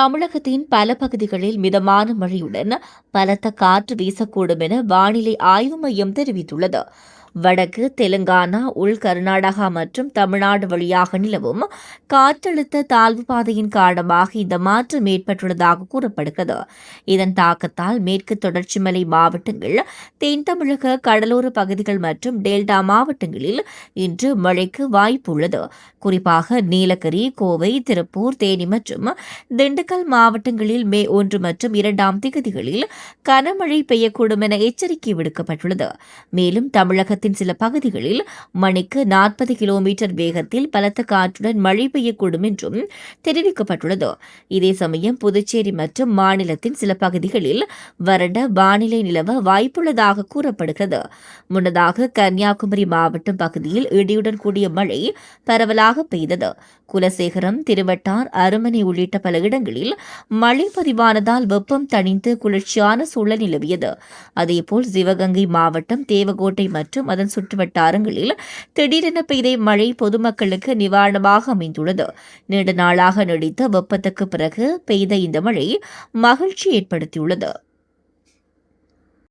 தமிழகத்தின் பல பகுதிகளில் மிதமான மழையுடன் பலத்த காற்று வீசக்கூடும் என வானிலை ஆய்வு மையம் தெரிவித்துள்ளது. வடக்கு தெலுங்கானா, உள் கர்நாடகா மற்றும் தமிழ்நாடு வழியாக நிலவும் காற்றழுத்த தாழ்வு பாதையின் காரணமாக இந்த மாற்றம் ஏற்பட்டுள்ளதாக கூறப்படுகிறது. இதன் தாக்கத்தால் மேற்கு தொடர்ச்சி மலை மாவட்டங்கள், தென் தமிழக கடலோர பகுதிகள் மற்றும் டெல்டா மாவட்டங்களில் இன்று மழைக்கு வாய்ப்பு உள்ளது. குறிப்பாக நீலகிரி, கோவை, திருப்பூர், தேனி மற்றும் திண்டுக்கல் மாவட்டங்களில் மே 1 மற்றும் 2ஆம் தேதிகளில் கனமழை பெய்யக்கூடும் என எச்சரிக்கை விடுக்கப்பட்டுள்ளது. மேலும் தமிழகத்தின் சில பகுதிகளில் மணிக்கு 40 கிலோமீட்டர் வேகத்தில் பலத்த காற்றுடன் மழை பெய்யக்கூடும் என்றும் தெரிவிக்கப்பட்டுள்ளது. இதே சமயம் புதுச்சேரி மற்றும் மாநிலத்தின் சில பகுதிகளில் வறண்ட வானிலை நிலவ வாய்ப்புள்ளதாக கூறப்படுகிறது. முன்னதாக கன்னியாகுமரி மாவட்டம் பகுதியில் இடியுடன் கூடிய மழை பரவலாக பெய்தது. குலசேகரம், திருவட்டார், அருமனை உள்ளிட்ட பல இடங்களில் மழை பதிவானதால் வெப்பம் தணிந்து குளிர்ச்சியான சூழல் நிலவியது. அதேபோல் சிவகங்கை மாவட்டம் தேவகோட்டை மற்றும் அதன் சுற்றுவட்டாரங்களில் திடீரென பெய்த மழை பொதுமக்களுக்கு நிவாரணமாக அமைந்துள்ளது. நீண்ட நாளாக நீடித்த வெப்பத்துக்கு பிறகு பெய்த இந்த மழை மகிழ்ச்சி ஏற்படுத்தியுள்ளது.